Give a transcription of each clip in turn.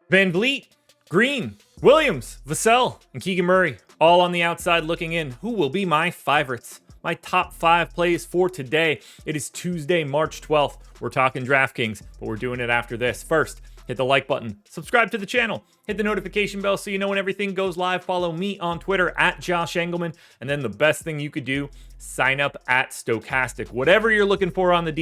Van Vliet, Green, Williams, Vassell, and Keegan Murray, all on the outside looking in. Who will be my favorites? My top 5 plays for today. It is Tuesday, March 12th. We're talking DraftKings, but we're doing it after this. First, hit the like button, subscribe to the channel, hit the notification bell so you know when everything goes live. Follow me on Twitter at Josh Engleman. And then the best thing you could do, sign up at Stochastic. Whatever you're looking for on the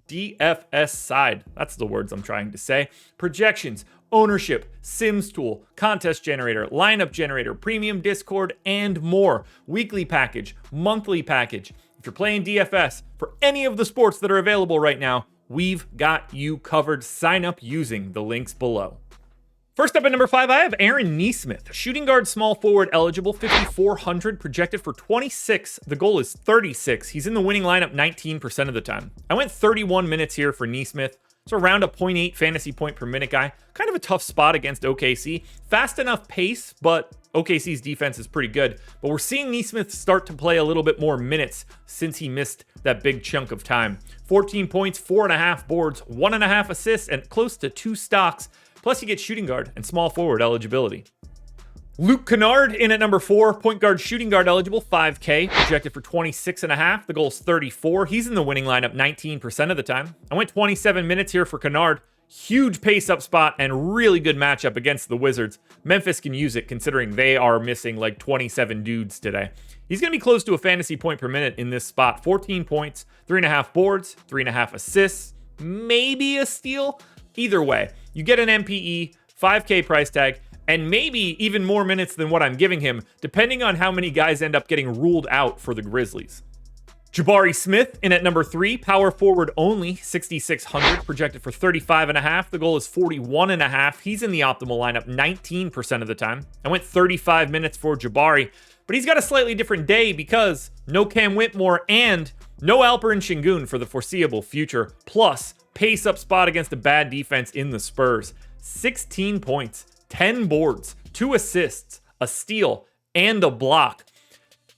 DFS side, that's the words I'm trying to say. Projections, ownership, Sims tool, contest generator, lineup generator, premium Discord, and more. Weekly package, monthly package. If you're playing DFS for any of the sports that are available right now, we've got you covered. Sign up using the links below. First up at number 5, I have Aaron Nesmith, shooting guard, small forward eligible, 5,400, projected for 26. The goal is 36. He's in the winning lineup 19% of the time. I went 31 minutes here for Nesmith. It's around a 0.8 fantasy point per minute guy. Kind of a tough spot against OKC. Fast enough pace, but OKC's defense is pretty good. But we're seeing Nesmith start to play a little bit more minutes since he missed that big chunk of time. 14 points, 4.5 boards, 1.5 assists, and close to 2 stocks. Plus, you get shooting guard and small forward eligibility. Luke Kennard in at number 4, point guard, shooting guard eligible, 5K, projected for 26.5. The goal is 34. He's in the winning lineup 19% of the time. I went 27 minutes here for Kennard. Huge pace up spot and really good matchup against the Wizards. Memphis can use it considering they are missing like 27 dudes today. He's going to be close to a fantasy point per minute in this spot. 14 points, 3.5 boards, 3.5 assists, maybe a steal. Either way, you get an MPE, 5K price tag, and maybe even more minutes than what I'm giving him, depending on how many guys end up getting ruled out for the Grizzlies. Jabari Smith in at number 3, power forward only, 6,600, projected for 35.5. The goal is 41.5. He's in the optimal lineup 19% of the time. I went 35 minutes for Jabari, but he's got a slightly different day because no Cam Whitmore and no Alperen Şengün for the foreseeable future, plus pace up spot against a bad defense in the Spurs. 16 points, 10 boards, 2 assists, a steal, and a block.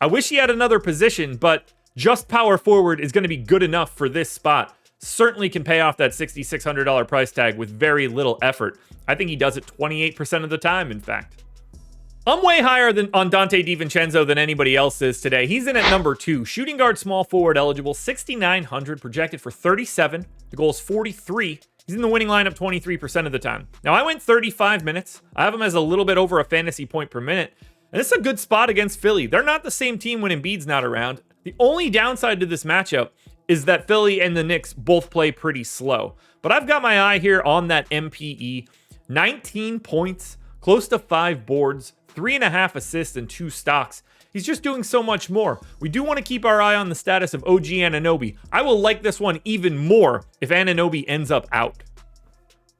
I wish he had another position, but just power forward is going to be good enough for this spot. Certainly can pay off that $6,600 price tag with very little effort. I think he does it 28% of the time, in fact. I'm way higher on Dante DiVincenzo than anybody else is today. He's in at number 2, shooting guard, small forward eligible, 6,900, projected for 37. The goal is 43. He's in the winning lineup 23% of the time. Now, I went 35 minutes. I have him as a little bit over a fantasy point per minute. And this is a good spot against Philly. They're not the same team when Embiid's not around. The only downside to this matchup is that Philly and the Knicks both play pretty slow. But I've got my eye here on that MPE. 19 points, close to 5 boards, 3.5 assists, and 2 stocks. He's just doing so much more. We do want to keep our eye on the status of OG Anunoby. I will like this one even more if Anunoby ends up out.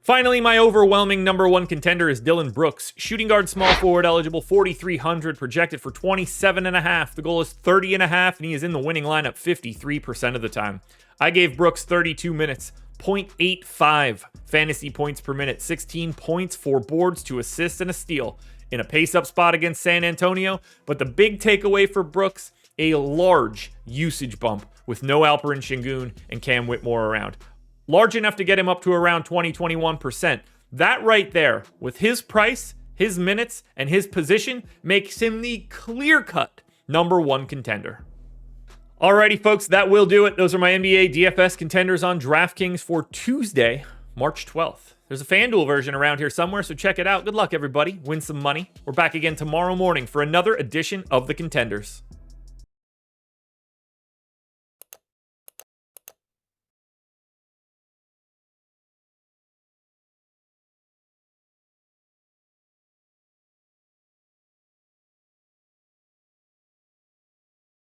Finally, my overwhelming number 1 contender is Dillon Brooks. Shooting guard, small forward eligible, 4,300, projected for 27.5. The goal is 30.5, and he is in the winning lineup 53% of the time. I gave Brooks 32 minutes, 0.85 fantasy points per minute, 16 points, 4 boards, 2 assists, and a steal in a pace-up spot against San Antonio. But the big takeaway for Brooks, a large usage bump with no Alperen Şengün and Cam Whitmore around. Large enough to get him up to around 20-21%. That right there, with his price, his minutes, and his position, makes him the clear-cut number 1 contender. Alrighty, folks, that will do it. Those are my NBA DFS contenders on DraftKings for Tuesday, March 12th. There's a FanDuel version around here somewhere, so check it out. Good luck, everybody. Win some money. We're back again tomorrow morning for another edition of the Contenders.